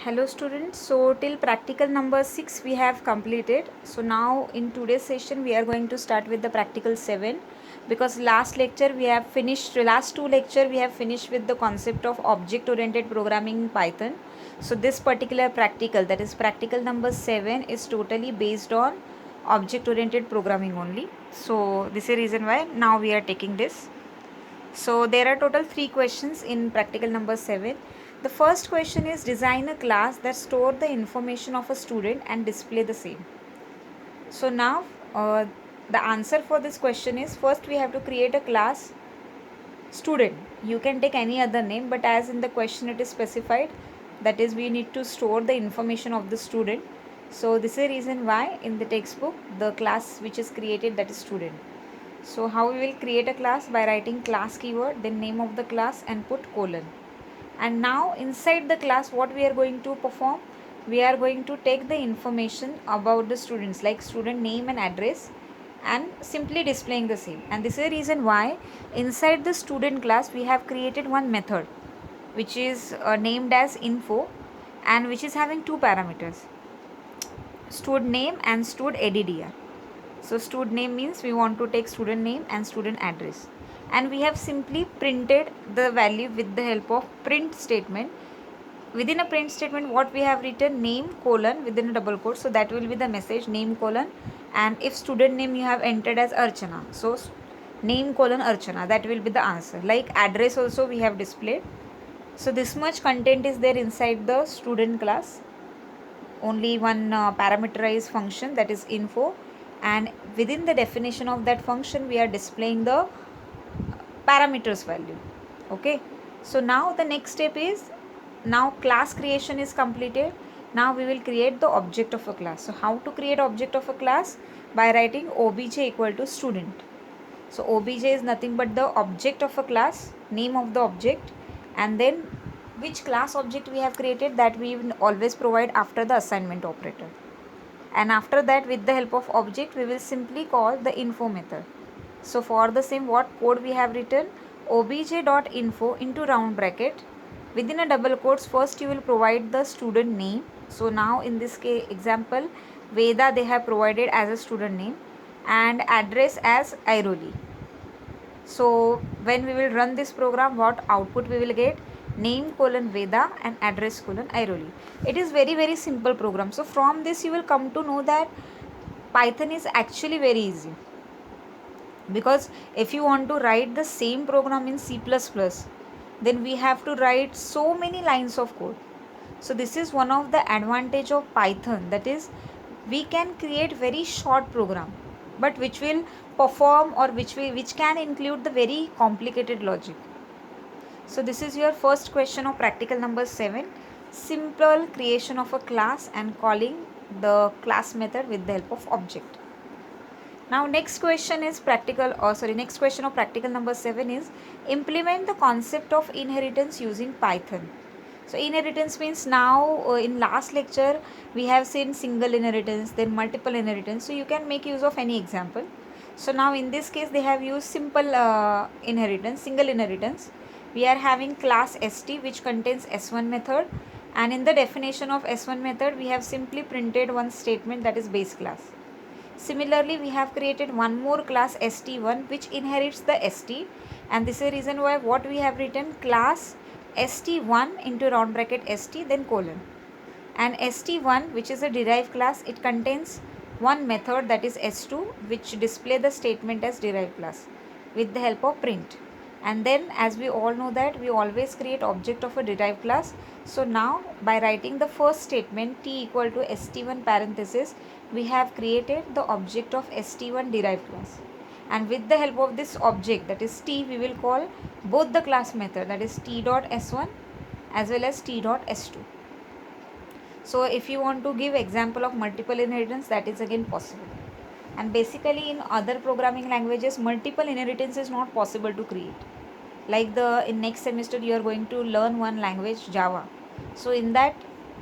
Hello students, so till practical number 6 we have completed. So now in today's session we are going to start with the practical 7, because last two lecture we have finished with the concept of object oriented programming in Python. So this particular practical, that is practical number 7, is totally based on object oriented programming only. So this is the reason why now we are taking this. So there are total 3 questions in practical number 7. The first question is, design a class that store the information of a student and display the same. So now the answer for this question is, first we have to create a class student. You can take any other name, but as in the question it is specified, that is we need to store the information of the student. So this is the reason why in the textbook the class which is created, that is student. So how we will create a class? By writing class keyword, then name of the class, and put colon. And now inside the class what we are going to perform? We are going to take the information about the students, like student name and address, and simply displaying the same. And this is the reason why inside the student class we have created one method which is named as info, and which is having two parameters, stud name and stud addr. So stud name means we want to take student name and student address, and we have simply printed the value with the help of print statement. Within a print statement what we have written, name colon within a double quote, so that will be the message, name colon, and if student name you have entered as Archana, so name colon Archana, that will be the answer. Like address also we have displayed. So this much content is there inside the student class. Only one parameterized function, that is info, and within the definition of that function we are displaying the parameters value. Okay, so now the next step is, now class creation is completed. Now we will create the object of a class. So how to create object of a class? By writing obj equal to student. So obj is nothing but the object of a class, name of the object, and then which class object we have created, that we will always provide after the assignment operator. And after that, with the help of object, we will simply call the info method. So for the same, what code we have written? obj.info into round bracket, within a double quotes, first you will provide the student name. So now in this case example, Veda they have provided as a student name, and address as Airoli. So when we will run this program, what output we will get? Name colon Veda and address colon Airoli. It is very simple program. So from this you will come to know that Python is actually very easy, because if you want to write the same program in C++, then we have to write so many lines of code. So this is one of the advantage of Python, that is we can create very short program, but which will perform, or which can include the very complicated logic. So this is your first question of practical number 7, simple creation of a class and calling the class method with the help of object. Now next question is next question of practical number 7 is, implement the concept of inheritance using Python. So inheritance means, now in last lecture we have seen single inheritance, then multiple inheritance. So you can make use of any example. So now in this case they have used simple inheritance, single inheritance. We are having class st which contains s1 method, and in the definition of s1 method we have simply printed one statement, that is base class. Similarly, we have created one more class st1 which inherits the st, and this is the reason why what we have written, class st1 into round bracket st then colon, and st1 which is a derived class, it contains one method, that is s2, which display the statement as derived class with the help of print. And then as we all know that we always create object of a derived class. So now by writing the first statement t equal to st1 parenthesis, we have created the object of st1 derived class, and with the help of this object, that is t, we will call both the class method, that is t dot s1 as well as t dot s2. So if you want to give example of multiple inheritance, that is again possible. And basically in other programming languages, multiple inheritance is not possible to create. Like in next semester you are going to learn one language, Java. So in that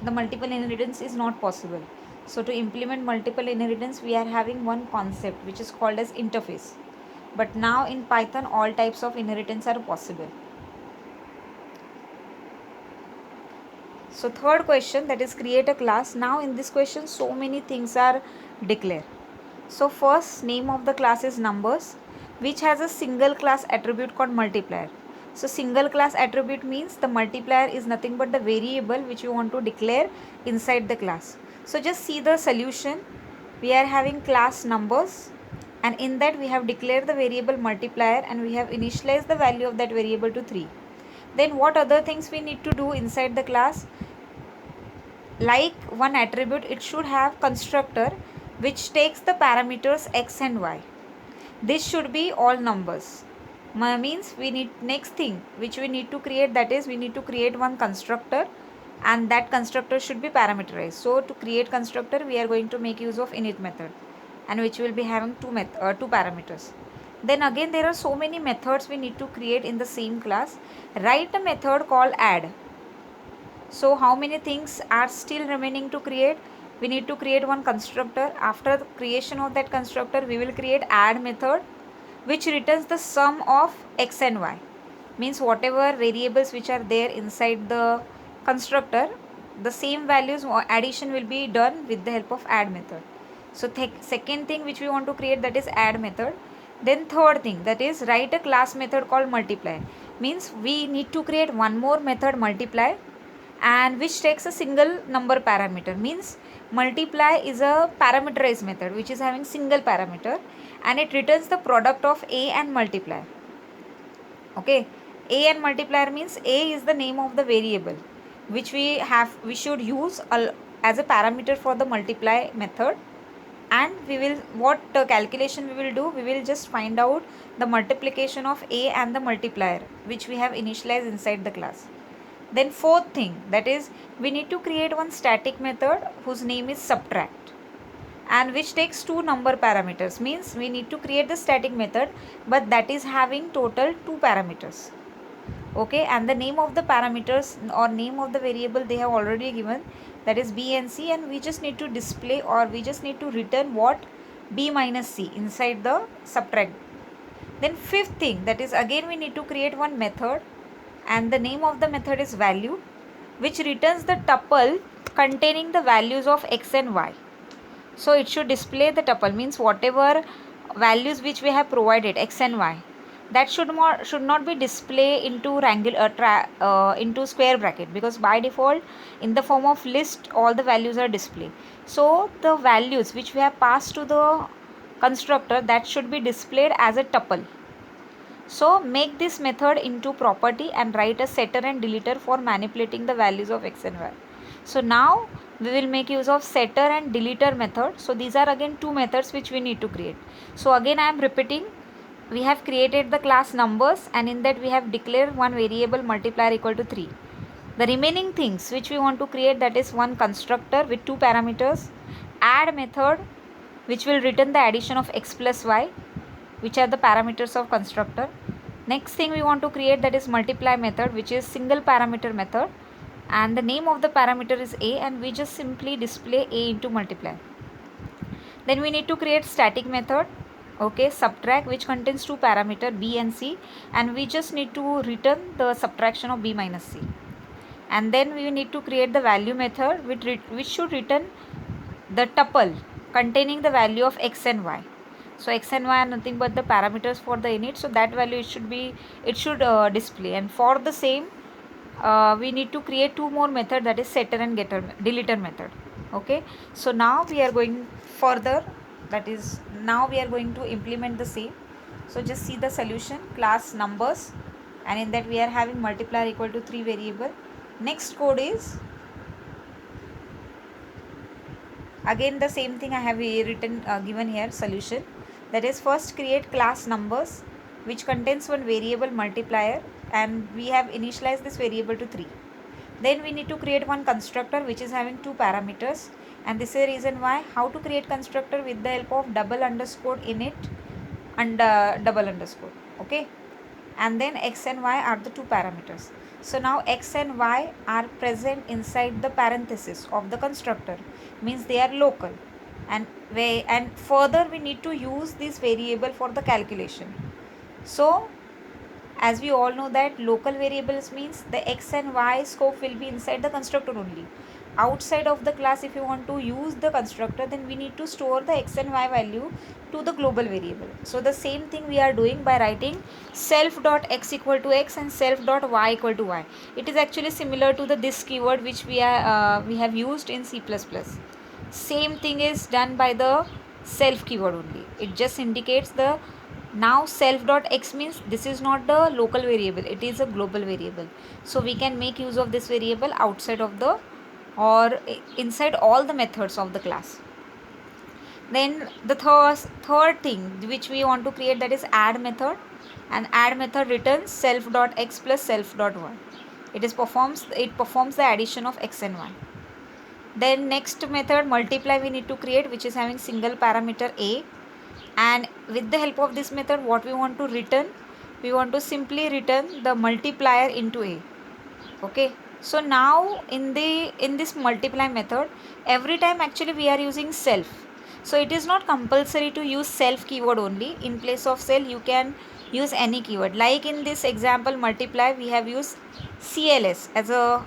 the multiple inheritance is not possible. So to implement multiple inheritance, we are having one concept which is called as interface. But now in Python all types of inheritance are possible. So third question, that is create a class. Now in this question so many things are declared. So first name of the class is numbers, which has a single class attribute called multiplier. So single class attribute means the multiplier is nothing but the variable which you want to declare inside the class. So just see the solution. We are having class numbers, and in that we have declared the variable multiplier and we have initialized the value of that variable to 3. Then what other things we need to do inside the class? Like one attribute, it should have constructor which takes the parameters x and y. This should be all numbers. Means we need, next thing which we need to create, that is we need to create one constructor, and that constructor should be parameterized. So to create constructor we are going to make use of init method, and which will be having two parameters. Then again there are so many methods we need to create in the same class. Write a method called add. So how many things are still remaining to create? We need to create one constructor. After the creation of that constructor, we will create add method, which returns the sum of x and y. Means whatever variables which are there inside the constructor, the same values or addition will be done with the help of add method. So second thing which we want to create, that is add method. Then third thing, that is write a class method called multiply. Means we need to create one more method multiply, and which takes a single number parameter. Means multiply is a parameterized method which is having single parameter, and it returns the product of a and multiplier. Okay, a and multiplier means a is the name of the variable which we should use as a parameter for the multiply method, and we will, what calculation we will do, we will just find out the multiplication of a and the multiplier which we have initialized inside the class. Then fourth thing, that is we need to create one static method whose name is subtract, and which takes two number parameters. Means we need to create the static method, but that is having total two parameters. Okay, and the name of the parameters or name of the variable they have already given, that is b and c, and we just need to display, or we just need to return what, b minus c inside the subtract. Then fifth thing, that is again we need to create one method, and the name of the method is value, which returns the tuple containing the values of x and y. So it should display the tuple, means whatever values which we have provided x and y, that should not be displayed into into square bracket, because by default in the form of list all the values are displayed. So the values which we have passed to the constructor, that should be displayed as a tuple. So make this method into property and write a setter and deleter for manipulating the values of x and y. So now we will make use of setter and deleter method. So these are again two methods which we need to create. So again I am repeating, we have created the class numbers, and in that we have declared one variable multiplier equal to 3. The remaining things which we want to create, that is one constructor with two parameters, add method which will return the addition of x plus y, which are the parameters of constructor. Next thing we want to create, that is multiply method, which is single parameter method, and the name of the parameter is a, and we just simply display a into multiply. Then we need to create static method, okay, subtract, which contains two parameter b and c, and we just need to return the subtraction of b minus c. And then we need to create the value method which should return the tuple containing the value of x and y. So x and y are nothing but the parameters for the init, so that value it should display. And for the same we need to create two more method, that is setter and deleter method. Okay, so now we are going further, that is now we are going to implement the same. So just see the solution, class numbers, and in that we are having multiplier equal to 3 variable. Next code is again the same thing I have written given here, solution, that is first create class numbers which contains one variable multiplier, and we have initialized this variable to 3. Then we need to create one constructor which is having two parameters, and this is the reason why how to create constructor with the help of double underscore init and double underscore. Okay, and then x and y are the two parameters. So now x and y are present inside the parenthesis of the constructor, means they are local, and further we need to use this variable for the calculation. So as we all know that local variables means the x and y scope will be inside the constructor only. Outside of the class, if you want to use the constructor, then we need to store the x and y value to the global variable. So the same thing we are doing by writing self dot x equal to x and self dot y equal to y. It is actually similar to the this keyword which we have used in C++. Same thing is done by the self keyword only. It just indicates the now self dot x means this is not the local variable, it is a global variable. So we can make use of this variable outside of the or inside all the methods of the class. Then the third thing which we want to create, that is add method, and add method returns self dot x plus self dot y. It performs the addition of x and y. Then next method multiply we need to create, which is having single parameter a, and with the help of this method what we want to return, we want to simply return the multiplier into a. Okay, so now in this multiply method, every time actually we are using self, so it is not compulsory to use self keyword only. In place of self you can use any keyword. Like in this example multiply, we have used cls as a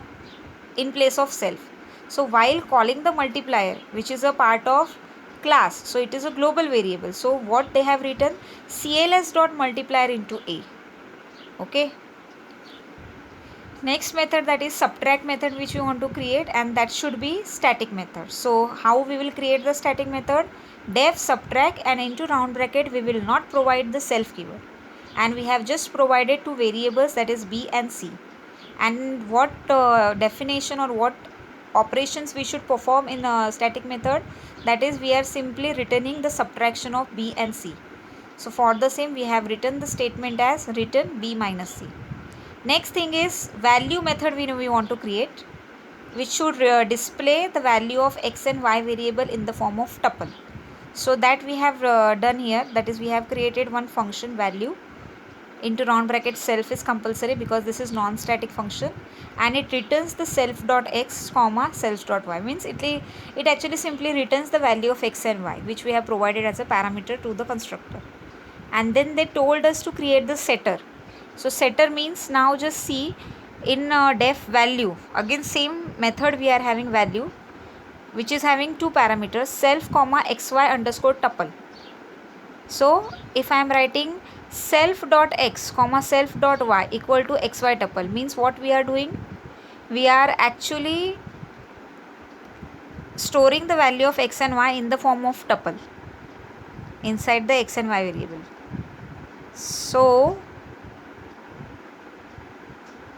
in place of self. So while calling the multiplier, which is a part of class, so it is a global variable, so what they have written cls dot multiplier into a. Okay, next method, that is subtract method, which we want to create, and that should be static method. So how we will create the static method? Def subtract, and into round bracket we will not provide the self keyword, and we have just provided two variables, that is b and c. And what definition or what operations we should perform in a static method, that is we are simply returning the subtraction of b and c. So for the same we have written the statement as return b minus c. Next thing is value method we want to create, which should display the value of x and y variable in the form of tuple. So that we have done here, that is we have created one function value into round bracket self is compulsory because this is non-static function, and it returns the self dot x comma self dot y, means it actually simply returns the value of x and y which we have provided as a parameter to the constructor. And then they told us to create the setter. So setter means, now just see in def value, again same method we are having value which is having two parameters self comma xy underscore tuple. So if I am writing self dot x comma self dot y equal to xy tuple, means what we are doing, we are actually storing the value of x and y in the form of tuple inside the x and y variable. So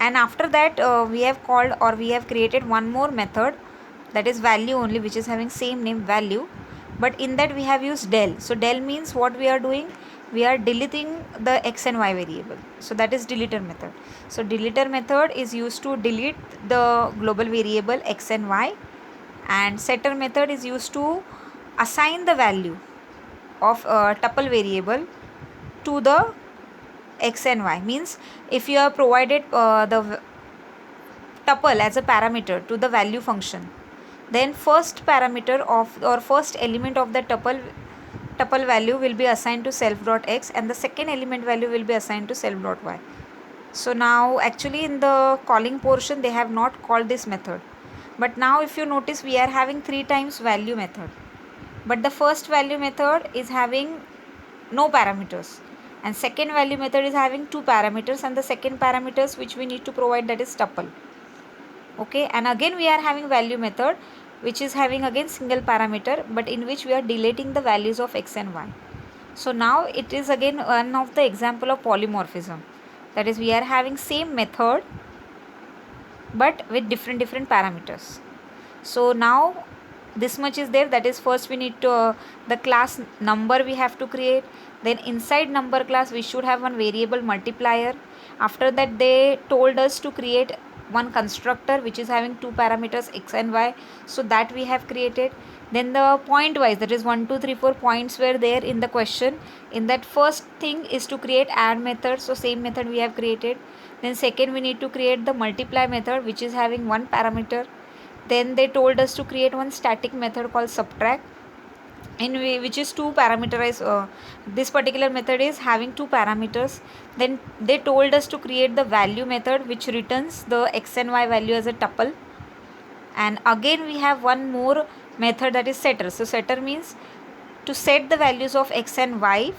and after that we have called or we have created one more method, that is value only, which is having same name value, but in that we have used del. So del means what we are doing, we are deleting the x and y variable, so that is deleter method. So deleter method is used to delete the global variable x and y, and setter method is used to assign the value of a tuple variable to the x and y. Means if you have provided the tuple as a parameter to the value function, then first parameter of or first element of the tuple value will be assigned to self dot x, and the second element value will be assigned to self dot y. So now actually in the calling portion they have not called this method, but now if you notice we are having 3 times value method, but the first value method is having no parameters, and second value method is having 2 parameters, and the second parameters which we need to provide, that is tuple. Okay, and again we are having value method which is having again single parameter, but in which we are deleting the values of x and y. So now it is again one of the example of polymorphism, that is we are having same method but with different parameters. So now this much is there, that is first we need to the class number we have to create, then inside number class we should have one variable multiplier. After that they told us to create one constructor which is having 2 parameters x and y, so that we have created. Then the point wise, that is 1 2 3 4 points were there in the question. In that first thing is to create add method, so same method we have created. Then second we need to create the multiply method which is having 1 parameter. Then they told us to create one static method called subtract. which is two parameterized. This particular method is having two parameters. Then they told us to create the value method, which returns the x and y value as a tuple. And again we have one more method, that is setter. So setter means to set the values of x and y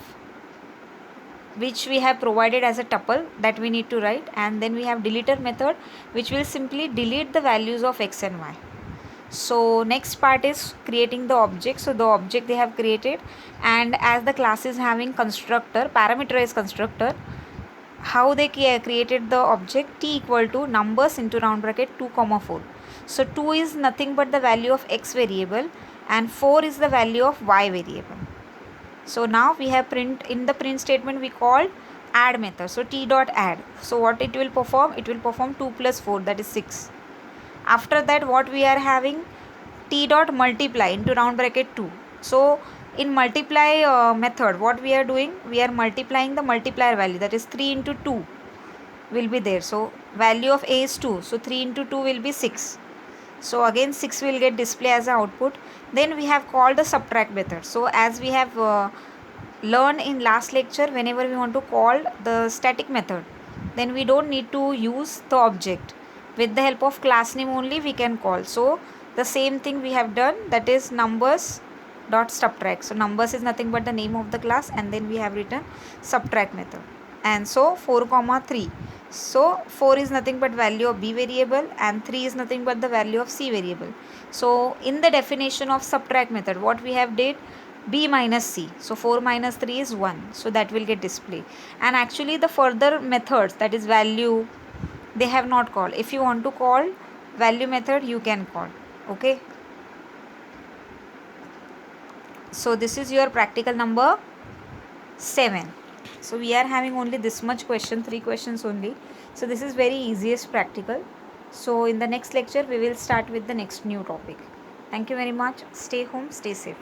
which we have provided as a tuple, that we need to write. And then we have deleter method, which will simply delete the values of x and y. So next part is creating the object. So the object they have created, and as the class is having constructor, parameterized constructor, how they created the object, t equal to numbers into round bracket 2 comma 4. So 2 is nothing but the value of x variable, and 4 is the value of y variable. So now we have print, in the print statement we called add method. So t dot add. So what it will perform? It will perform 2 plus 4, that is 6. After that what we are having, t dot multiply into round bracket 2. So in multiply method, what we are doing, we are multiplying the multiplier value, that is 3 into 2 will be there. So value of a is 2, so 3 into 2 will be 6. So again 6 will get display as a output. Then we have called the subtract method. So as we have learned in last lecture, whenever we want to call the static method, then we don't need to use the object. With the help of class name only we can call. So the same thing we have done, that is numbers dot subtract. So numbers is nothing but the name of the class, and then we have written subtract method. And so 4 comma 3. So 4 is nothing but value of b variable, and 3 is nothing but the value of c variable. So in the definition of subtract method, what we have did, b minus c. So 4 minus 3 is 1. So that will get displayed. And actually the further methods, that is value, they have not called. If you want to call value method, you can call. Okay. So this is your practical number 7. So we are having only this much question, 3 questions only. So this is very easiest practical. So in the next lecture we will start with the next new topic. Thank you very much. Stay home, stay safe.